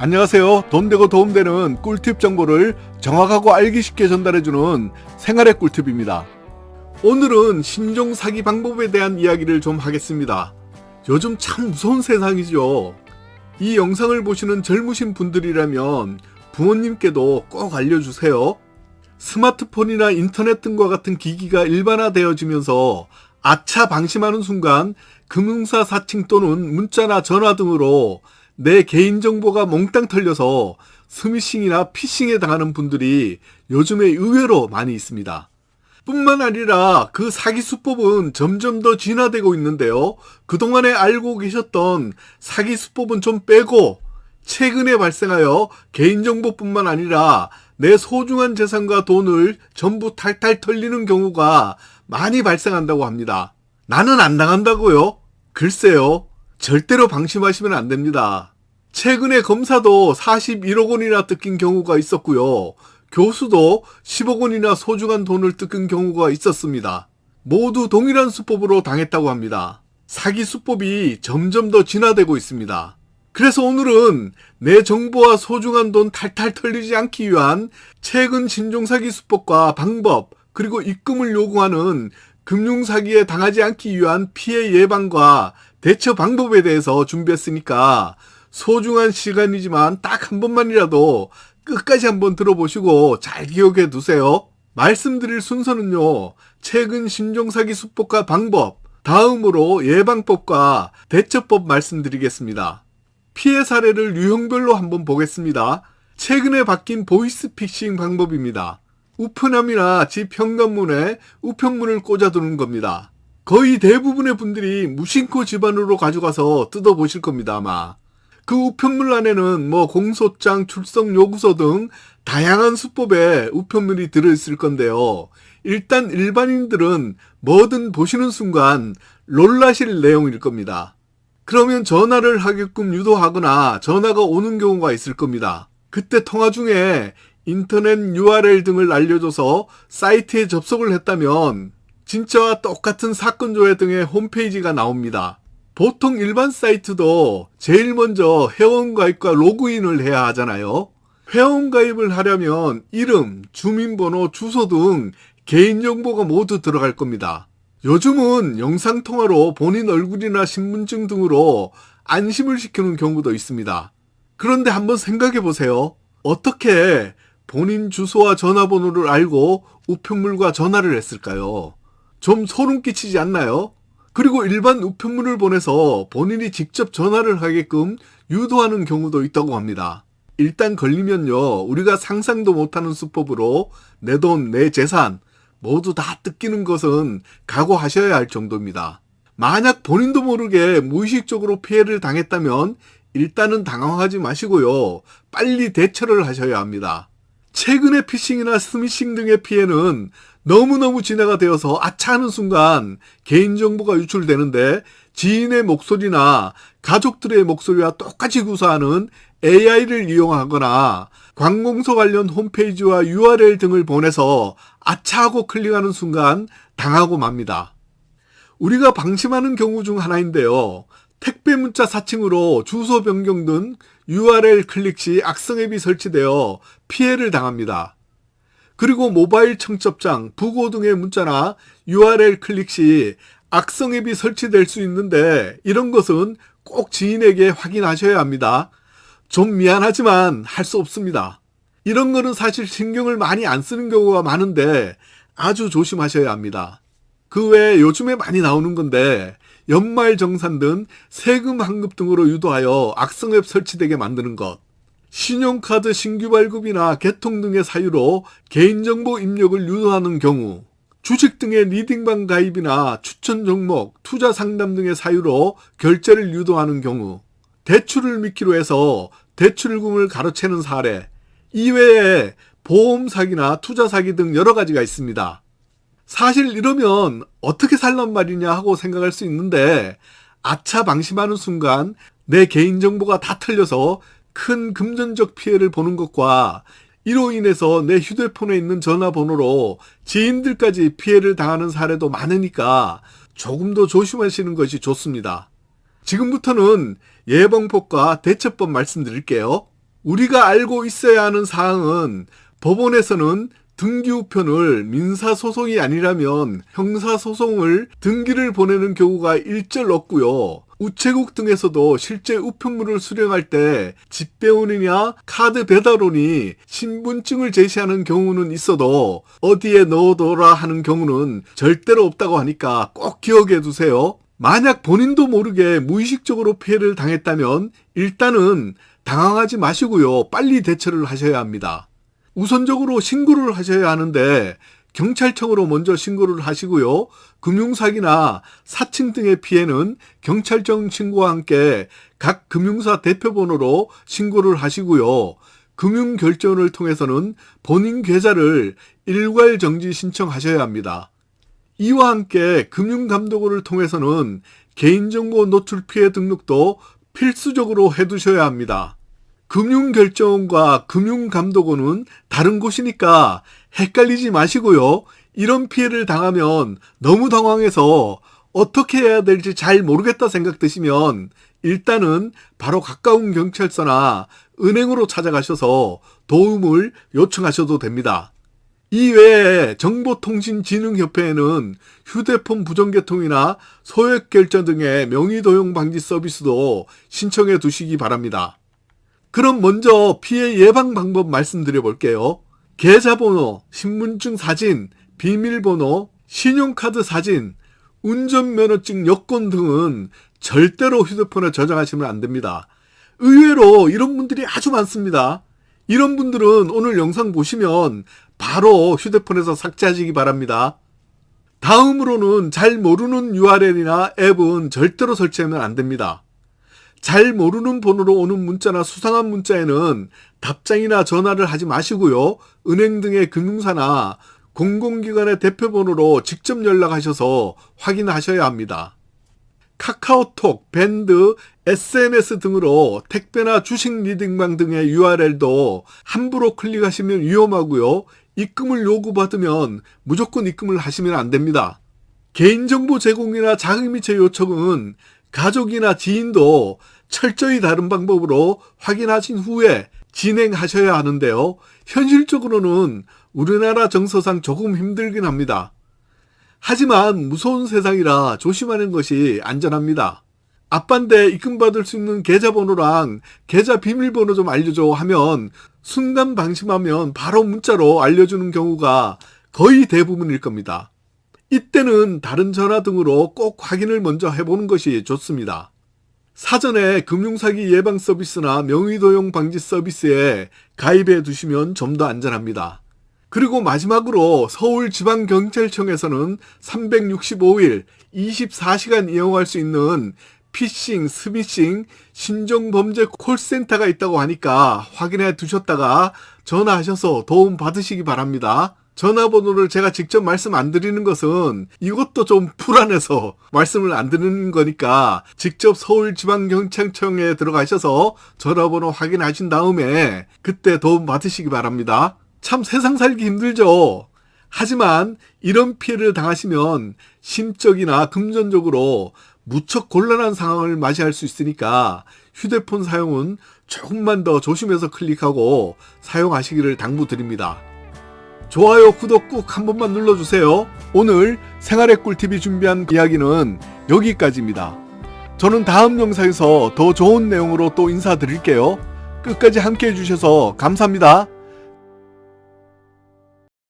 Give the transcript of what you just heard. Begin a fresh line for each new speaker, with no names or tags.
안녕하세요. 돈 되고 도움 되는 꿀팁 정보를 정확하고 알기 쉽게 전달해주는 생활의 꿀팁입니다. 오늘은 신종 사기 방법에 대한 이야기를 좀 하겠습니다. 요즘 참 무서운 세상이죠. 이 영상을 보시는 젊으신 분들이라면 부모님께도 꼭 알려주세요. 스마트폰이나 인터넷 등과 같은 기기가 일반화되어지면서 아차 방심하는 순간 금융사 사칭 또는 문자나 전화 등으로 내 개인정보가 몽땅 털려서 스미싱이나 피싱에 당하는 분들이 요즘에 의외로 많이 있습니다. 뿐만 아니라 그 사기 수법은 점점 더 진화되고 있는데요. 그동안에 알고 계셨던 사기 수법은 좀 빼고 최근에 발생하여 개인정보뿐만 아니라 내 소중한 재산과 돈을 전부 탈탈 털리는 경우가 많이 발생한다고 합니다. 나는 안 당한다고요? 글쎄요. 절대로 방심하시면 안 됩니다. 최근에 검사도 41억 원이나 뜯긴 경우가 있었고요. 교수도 10억 원이나 소중한 돈을 뜯긴 경우가 있었습니다. 모두 동일한 수법으로 당했다고 합니다. 사기 수법이 점점 더 진화되고 있습니다. 그래서 오늘은 내 정보와 소중한 돈 탈탈 털리지 않기 위한 최근 신종사기 수법과 방법, 그리고 입금을 요구하는 금융사기에 당하지 않기 위한 피해 예방과 대처 방법에 대해서 준비했으니까 소중한 시간이지만 딱 한 번만이라도 끝까지 한번 들어보시고 잘 기억해 두세요. 말씀드릴 순서는요, 최근 신종사기 수법과 방법, 다음으로 예방법과 대처법 말씀드리겠습니다. 피해 사례를 유형별로 한번 보겠습니다. 최근에 바뀐 보이스피싱 방법입니다. 우편함이나 집 현관문에 우편물을 꽂아두는 겁니다. 거의 대부분의 분들이 무심코 집안으로 가져가서 뜯어보실 겁니다, 아마. 그 우편물 안에는 공소장, 출석 요구서 등 다양한 수법의 우편물이 들어있을 건데요. 일단 일반인들은 뭐든 보시는 순간 놀라실 내용일 겁니다. 그러면 전화를 하게끔 유도하거나 전화가 오는 경우가 있을 겁니다. 그때 통화 중에 인터넷 URL 등을 알려줘서 사이트에 접속을 했다면 진짜와 똑같은 사건 조회 등의 홈페이지가 나옵니다. 보통 일반 사이트도 제일 먼저 회원가입과 로그인을 해야 하잖아요. 회원가입을 하려면 이름, 주민번호, 주소 등 개인정보가 모두 들어갈 겁니다. 요즘은 영상통화로 본인 얼굴이나 신분증 등으로 안심을 시키는 경우도 있습니다. 그런데 한번 생각해 보세요. 어떻게 본인 주소와 전화번호를 알고 우편물과 전화를 했을까요? 좀 소름 끼치지 않나요? 그리고 일반 우편물을 보내서 본인이 직접 전화를 하게끔 유도하는 경우도 있다고 합니다. 일단 걸리면요, 우리가 상상도 못하는 수법으로 내 돈, 내 재산 모두 다 뜯기는 것은 각오하셔야 할 정도입니다. 만약 본인도 모르게 무의식적으로 피해를 당했다면 일단은 당황하지 마시고요, 빨리 대처를 하셔야 합니다. 최근의 피싱이나 스미싱 등의 피해는 너무너무 진화가 되어서 아차하는 순간 개인정보가 유출되는데 지인의 목소리나 가족들의 목소리와 똑같이 구사하는 AI를 이용하거나 관공서 관련 홈페이지와 URL 등을 보내서 아차하고 클릭하는 순간 당하고 맙니다. 우리가 방심하는 경우 중 하나인데요. 택배 문자 사칭으로 주소 변경 등 URL 클릭 시 악성 앱이 설치되어 피해를 당합니다. 그리고 모바일 청첩장, 부고 등의 문자나 URL 클릭 시 악성 앱이 설치될 수 있는데 이런 것은 꼭 지인에게 확인하셔야 합니다. 좀 미안하지만 할 수 없습니다. 이런 거는 사실 신경을 많이 안 쓰는 경우가 많은데 아주 조심하셔야 합니다. 그 외에 요즘에 많이 나오는 건데 연말정산 등 세금 환급 등으로 유도하여 악성 앱 설치되게 만드는 것, 신용카드 신규 발급이나 개통 등의 사유로 개인정보 입력을 유도하는 경우, 주식 등의 리딩방 가입이나 추천 종목, 투자 상담 등의 사유로 결제를 유도하는 경우, 대출을 미끼로 해서 대출금을 가로채는 사례, 이외에 보험 사기나 투자 사기 등 여러 가지가 있습니다. 사실 이러면 어떻게 살란 말이냐 하고 생각할 수 있는데 아차 방심하는 순간 내 개인정보가 다 털려서 큰 금전적 피해를 보는 것과 이로 인해서 내 휴대폰에 있는 전화번호로 지인들까지 피해를 당하는 사례도 많으니까 조금 더 조심하시는 것이 좋습니다. 지금부터는 예방법과 대처법 말씀드릴게요. 우리가 알고 있어야 하는 사항은 법원에서는 등기우편을 민사소송이 아니라면 형사소송을 등기를 보내는 경우가 일절 없고요. 우체국 등에서도 실제 우편물을 수령할 때 집배원이나 카드 배달원이 신분증을 제시하는 경우는 있어도 어디에 넣어둬라 하는 경우는 절대로 없다고 하니까 꼭 기억해 두세요. 만약 본인도 모르게 무의식적으로 피해를 당했다면 일단은 당황하지 마시고요. 빨리 대처를 하셔야 합니다. 우선적으로 신고를 하셔야 하는데 경찰청으로 먼저 신고를 하시고요. 금융사기나 사칭 등의 피해는 경찰청 신고와 함께 각 금융사 대표번호로 신고를 하시고요. 금융결제원을 통해서는 본인 계좌를 일괄 정지 신청하셔야 합니다. 이와 함께 금융감독원을 통해서는 개인정보 노출 피해 등록도 필수적으로 해두셔야 합니다. 금융결제원과 금융감독원은 다른 곳이니까 헷갈리지 마시고요. 이런 피해를 당하면 너무 당황해서 어떻게 해야 될지 잘 모르겠다 생각 드시면 일단은 바로 가까운 경찰서나 은행으로 찾아가셔서 도움을 요청하셔도 됩니다. 이외에 정보통신진흥협회에는 휴대폰 부정개통이나 소액결제 등의 명의도용 방지 서비스도 신청해 두시기 바랍니다. 그럼 먼저 피해 예방 방법 말씀드려 볼게요. 계좌번호, 신분증 사진, 비밀번호, 신용카드 사진, 운전면허증 여권 등은 절대로 휴대폰에 저장하시면 안 됩니다. 의외로 이런 분들이 아주 많습니다. 이런 분들은 오늘 영상 보시면 바로 휴대폰에서 삭제하시기 바랍니다. 다음으로는 잘 모르는 URL이나 앱은 절대로 설치하면 안 됩니다. 잘 모르는 번호로 오는 문자나 수상한 문자에는 답장이나 전화를 하지 마시고요. 은행 등의 금융사나 공공기관의 대표번호로 직접 연락하셔서 확인하셔야 합니다. 카카오톡, 밴드, SNS 등으로 택배나 주식 리딩방 등의 URL도 함부로 클릭하시면 위험하고요. 입금을 요구받으면 무조건 입금을 하시면 안 됩니다. 개인정보 제공이나 자금이체 요청은 가족이나 지인도 철저히 다른 방법으로 확인하신 후에 진행하셔야 하는데요. 현실적으로는 우리나라 정서상 조금 힘들긴 합니다. 하지만 무서운 세상이라 조심하는 것이 안전합니다. 아빠인데 입금받을 수 있는 계좌번호랑 계좌 비밀번호 좀 알려줘 하면 순간 방심하면 바로 문자로 알려주는 경우가 거의 대부분일 겁니다. 이때는 다른 전화 등으로 꼭 확인을 먼저 해보는 것이 좋습니다. 사전에 금융사기 예방 서비스나 명의도용 방지 서비스에 가입해 두시면 좀 더 안전합니다. 그리고 마지막으로 서울지방경찰청에서는 365일 24시간 이용할 수 있는 피싱, 스미싱, 신종범죄 콜센터가 있다고 하니까 확인해 두셨다가 전화하셔서 도움 받으시기 바랍니다. 전화번호를 제가 직접 말씀 안 드리는 것은 이것도 좀 불안해서 말씀을 안 드리는 거니까 직접 서울지방경찰청에 들어가셔서 전화번호 확인하신 다음에 그때 도움 받으시기 바랍니다. 참 세상 살기 힘들죠. 하지만 이런 피해를 당하시면 심적이나 금전적으로 무척 곤란한 상황을 맞이할 수 있으니까 휴대폰 사용은 조금만 더 조심해서 클릭하고 사용하시기를 당부드립니다. 좋아요, 구독 꾹 한 번만 눌러주세요. 오늘 생활의 꿀팁이 준비한 이야기는 여기까지입니다. 저는 다음 영상에서 더 좋은 내용으로 또 인사드릴게요. 끝까지 함께 해주셔서 감사합니다.